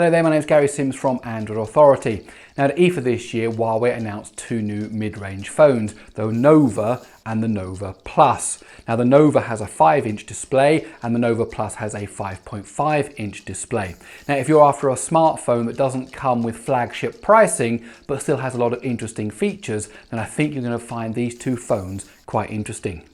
Hello there, my name is Gary Sims from Android Authority. Now at E3 this year, Huawei announced two new mid-range phones, the Nova and the Nova Plus. Now the Nova has a 5-inch display and the Nova Plus has a 5.5-inch display. Now if you're after a smartphone that doesn't come with flagship pricing but still has a lot of interesting features, then I think you're going to find these two phones quite interesting.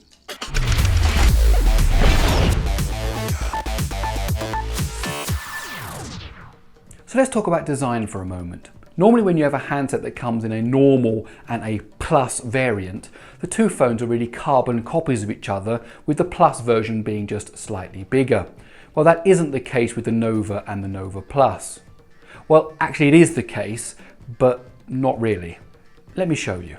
So let's talk about design for a moment. Normally when you have a handset that comes in a normal and a Plus variant, the two phones are really carbon copies of each other, with the Plus version being just slightly bigger. Well, that isn't the case with the Nova and the Nova Plus. Well, actually it is the case, but not really. Let me show you.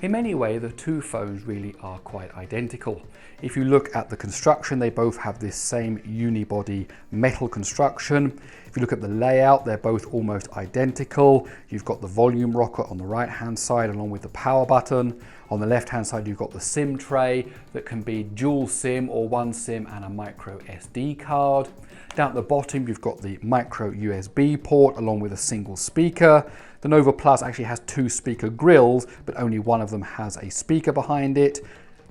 In many ways, the two phones really are quite identical. If you look at the construction, they both have this same unibody metal construction. If you look at the layout, they're both almost identical. You've got the volume rocker on the right-hand side along with the power button. On the left-hand side, you've got the SIM tray that can be dual SIM or one SIM and a micro SD card. Down at the bottom, you've got the micro USB port along with a single speaker. The Nova Plus actually has two speaker grills, but only one of them has a speaker behind it.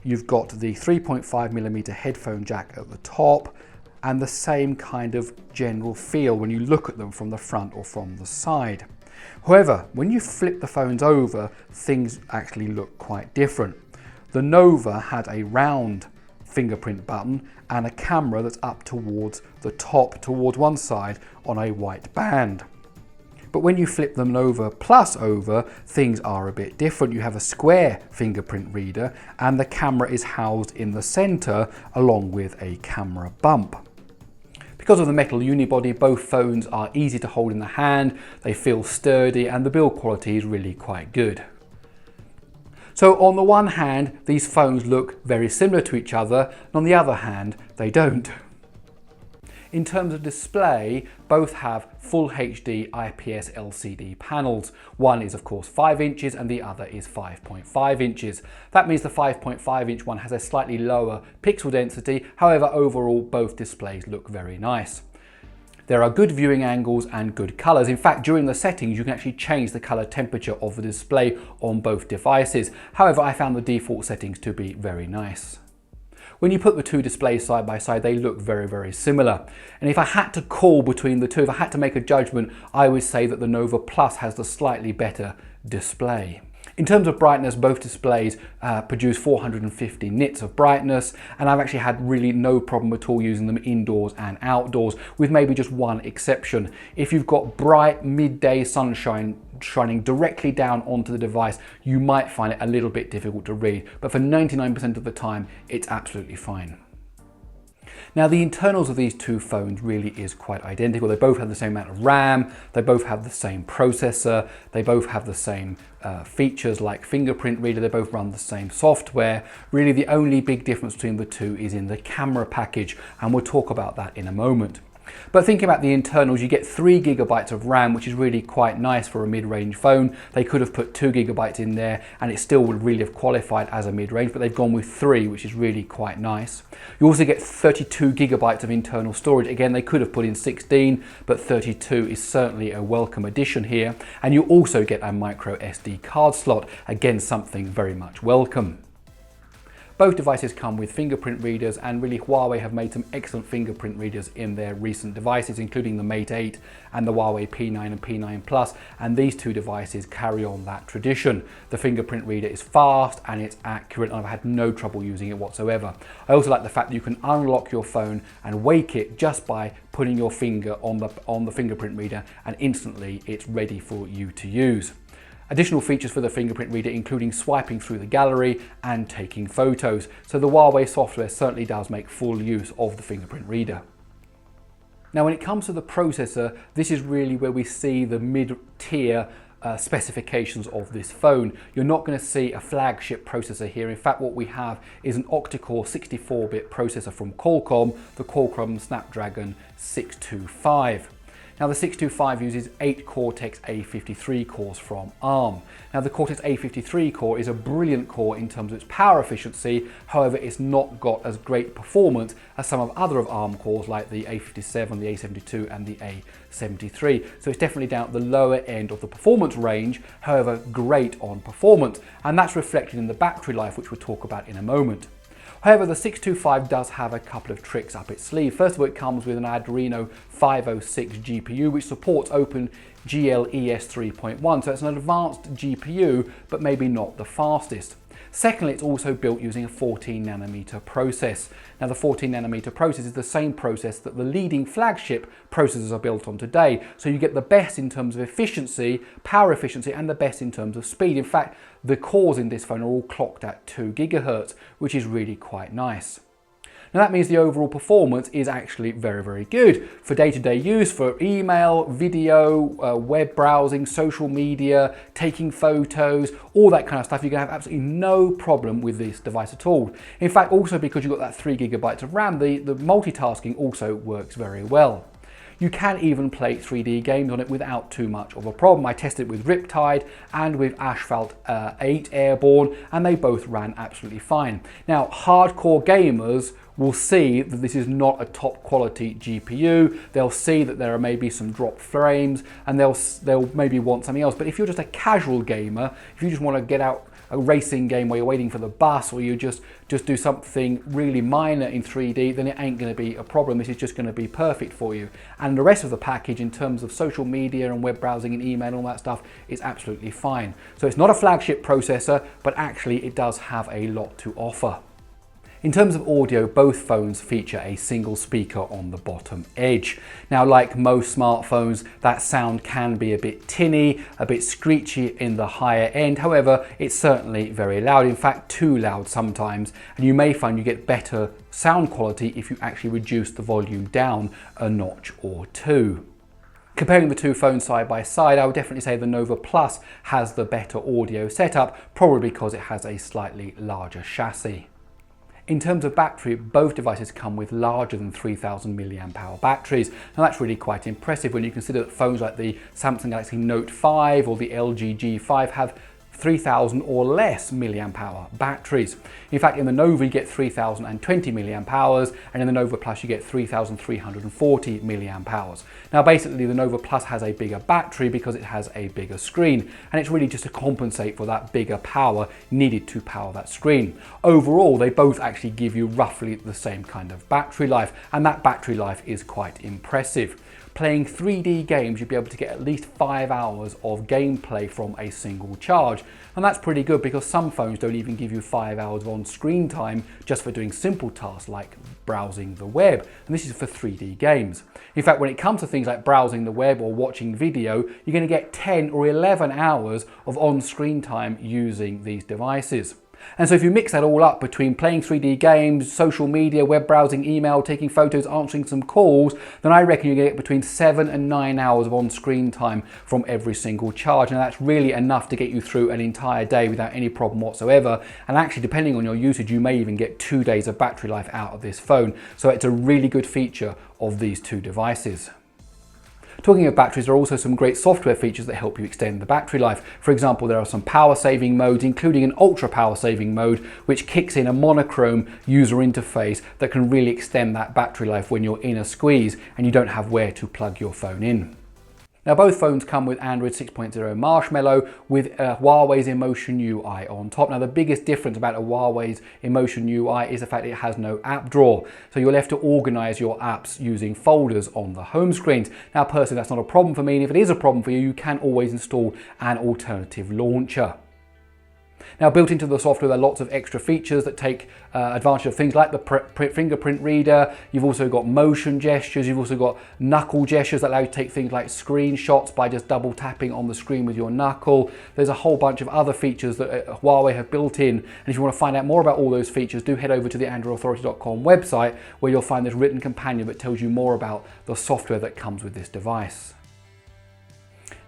You've got the 3.5mm headphone jack at the top and the same kind of general feel when you look at them from the front or from the side. However, when you flip the phones over, things actually look quite different. The Nova had a round fingerprint button and a camera that's up towards the top, towards one side on a white band. But when you flip the Nova Plus over, things are a bit different. You have a square fingerprint reader and the camera is housed in the center along with a camera bump. Because of the metal unibody, both phones are easy to hold in the hand, they feel sturdy and the build quality is really quite good. So on the one hand, these phones look very similar to each other, and on the other hand, they don't. In terms of display, both have full HD IPS LCD panels. One is of course 5 inches and the other is 5.5 inches. That means the 5.5 inch one has a slightly lower pixel density, however overall both displays look very nice. There are good viewing angles and good colours. In fact, during the settings you can actually change the colour temperature of the display on both devices. However, I found the default settings to be very nice. When you put the two displays side by side, they look very, very similar. And if I had to call between the two, if I had to make a judgment, I would say that the Nova Plus has the slightly better display. In terms of brightness, both displays produce 450 nits of brightness, and I've actually had really no problem at all using them indoors and outdoors, with maybe just one exception. If you've got bright midday sunshine shining directly down onto the device, you might find it a little bit difficult to read, but for 99% of the time, it's absolutely fine. Now the internals of these two phones really is quite identical. They both have the same amount of RAM, they both have the same processor, they both have the same features like fingerprint reader, they both run the same software. Really the only big difference between the two is in the camera package, and we'll talk about that in a moment. But thinking about the internals, you get 3 GB of RAM, which is really quite nice for a mid-range phone. They could have put 2 GB in there and it still would really have qualified as a mid-range, but they've gone with 3, which is really quite nice. You also get 32 GB of internal storage. Again, they could have put in 16, but 32 is certainly a welcome addition here. And you also get a micro SD card slot, again something very much welcome. Both devices come with fingerprint readers, and really Huawei have made some excellent fingerprint readers in their recent devices, including the Mate 8 and the Huawei P9 and P9 Plus, and these two devices carry on that tradition. The fingerprint reader is fast and it's accurate, and I've had no trouble using it whatsoever. I also like the fact that you can unlock your phone and wake it just by putting your finger on the fingerprint reader, and instantly it's ready for you to use. Additional features for the fingerprint reader including swiping through the gallery and taking photos, so the Huawei software certainly does make full use of the fingerprint reader. Now when it comes to the processor, this is really where we see the mid-tier specifications of this phone. You're not going to see a flagship processor here. In fact, what we have is an octa-core 64-bit processor from Qualcomm, the Qualcomm Snapdragon 625. Now the 625 uses 8 Cortex-A53 cores from ARM. Now the Cortex-A53 core is a brilliant core in terms of its power efficiency, however it's not got as great performance as some of other of ARM cores like the A57, the A72 and the A73. So it's definitely down at the lower end of the performance range, however great on performance, and that's reflected in the battery life, which we'll talk about in a moment. However, the 625 does have a couple of tricks up its sleeve. First of all, it comes with an Adreno 506 GPU, which supports OpenGL ES 3.1, so it's an advanced GPU, but maybe not the fastest. Secondly, it's also built using a 14nm process. Now the 14nm process is the same process that the leading flagship processors are built on today. So you get the best in terms of efficiency, power efficiency, and the best in terms of speed. In fact, the cores in this phone are all clocked at 2 GHz, which is really quite nice. Now that means the overall performance is actually very, very good for day-to-day use, for email, video, web browsing, social media, taking photos, all that kind of stuff. You're going to have absolutely no problem with this device at all. In fact, also because you've got that 3 GB of RAM, the multitasking also works very well. You can even play 3D games on it without too much of a problem. I tested it with Riptide and with Asphalt 8 Airborne, and they both ran absolutely fine. Now, hardcore gamers will see that this is not a top quality GPU. They'll see that there are maybe some dropped frames, and they'll maybe want something else. But if you're just a casual gamer, if you just want to get out a racing game where you're waiting for the bus, or you just do something really minor in 3D, then it ain't going to be a problem. This is just going to be perfect for you. And the rest of the package in terms of social media and web browsing and email and all that stuff is absolutely fine. So it's not a flagship processor, but actually it does have a lot to offer. In terms of audio, both phones feature a single speaker on the bottom edge. Now, like most smartphones, that sound can be a bit tinny, a bit screechy in the higher end. However, it's certainly very loud, in fact too loud sometimes, and you may find you get better sound quality if you actually reduce the volume down a notch or two. Comparing the two phones side by side, I would definitely say the Nova Plus has the better audio setup, probably because it has a slightly larger chassis. In terms of battery, both devices come with larger than 3000 mAh batteries. Now that's really quite impressive when you consider that phones like the Samsung Galaxy Note 5 or the LG G5 have 3000 or less milliamp hour batteries. In fact, in the Nova you get 3020 milliamp hours, and in the Nova Plus you get 3340 milliamp hours. Now basically the Nova Plus has a bigger battery because it has a bigger screen, and it's really just to compensate for that bigger power needed to power that screen. Overall, they both actually give you roughly the same kind of battery life, and that battery life is quite impressive. Playing 3D games, you'll be able to get at least 5 hours of gameplay from a single charge. And that's pretty good because some phones don't even give you 5 hours of on-screen time just for doing simple tasks like browsing the web. And this is for 3D games. In fact, when it comes to things like browsing the web or watching video, you're going to get 10 or 11 hours of on-screen time using these devices. And so if you mix that all up between playing 3D games, social media, web browsing, email, taking photos, answering some calls, then I reckon you get between 7 and 9 hours of on-screen time from every single charge. And that's really enough to get you through an entire day without any problem whatsoever. And actually, depending on your usage, you may even get 2 days of battery life out of this phone. So it's a really good feature of these two devices. Talking of batteries, there are also some great software features that help you extend the battery life. For example, there are some power saving modes, including an ultra power saving mode, which kicks in a monochrome user interface that can really extend that battery life when you're in a squeeze and you don't have where to plug your phone in. Now both phones come with Android 6.0 Marshmallow with Huawei's Emotion UI on top. Now the biggest difference about a Huawei's Emotion UI is the fact it has no app drawer. So you're left to organize your apps using folders on the home screens. Now personally that's not a problem for me, and if it is a problem for you, you can always install an alternative launcher. Now built into the software there are lots of extra features that take advantage of things like the fingerprint reader. You've also got motion gestures, you've also got knuckle gestures that allow you to take things like screenshots by just double tapping on the screen with your knuckle. There's a whole bunch of other features that Huawei have built in, and if you want to find out more about all those features, do head over to the AndroidAuthority.com website, where you'll find this written companion that tells you more about the software that comes with this device.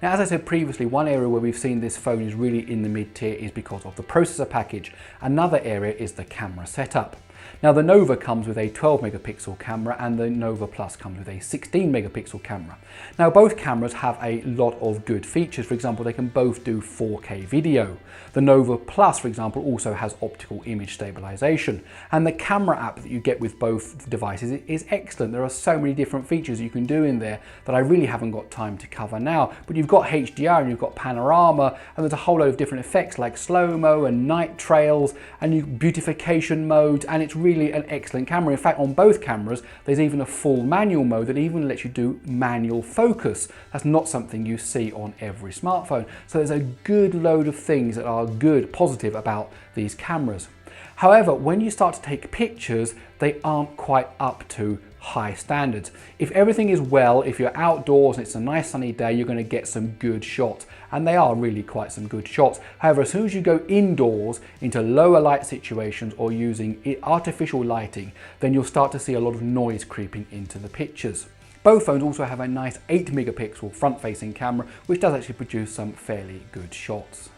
Now, as I said previously, one area where we've seen this phone is really in the mid-tier is because of the processor package. Another area is the camera setup. Now the Nova comes with a 12 megapixel camera and the Nova Plus comes with a 16 megapixel camera. Now both cameras have a lot of good features. For example, they can both do 4K video. The Nova Plus, for example, also has optical image stabilization, and the camera app that you get with both devices is excellent. There are so many different features you can do in there that I really haven't got time to cover now, but you've got HDR and you've got panorama, and there's a whole load of different effects like slow-mo and night trails and beautification modes, and it's really an excellent camera. In fact, on both cameras there's even a full manual mode that even lets you do manual focus. That's not something you see on every smartphone. So there's a good load of things that are good, positive about these cameras. However, when you start to take pictures, they aren't quite up to high standards. If everything is well, if you're outdoors and it's a nice sunny day, you're going to get some good shots, and they are really quite some good shots. However, as soon as you go indoors into lower light situations or using artificial lighting, then you'll start to see a lot of noise creeping into the pictures. Both phones also have a nice 8 megapixel front-facing camera, which does actually produce some fairly good shots.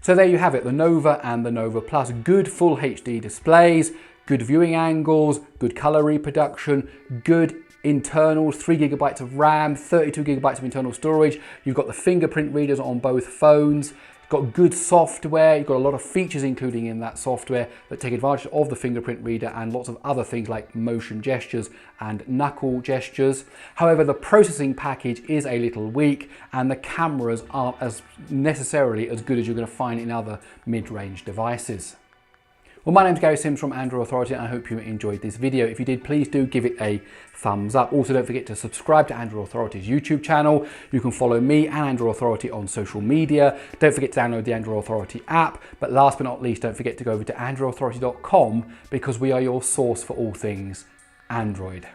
So there you have it, the Nova and the Nova Plus. Good full HD displays, good viewing angles, good color reproduction, good internals, 3 GB of RAM, 32 GB of internal storage. You've got the fingerprint readers on both phones. Got good software, you've got a lot of features including in that software that take advantage of the fingerprint reader and lots of other things like motion gestures and knuckle gestures. However, the processing package is a little weak and the cameras aren't as necessarily as good as you're going to find in other mid-range devices. Well, my name's Gary Sims from Android Authority and I hope you enjoyed this video. If you did, please do give it a thumbs up. Also, don't forget to subscribe to Android Authority's YouTube channel. You can follow me and Android Authority on social media. Don't forget to download the Android Authority app. But last but not least, don't forget to go over to androidauthority.com because we are your source for all things Android.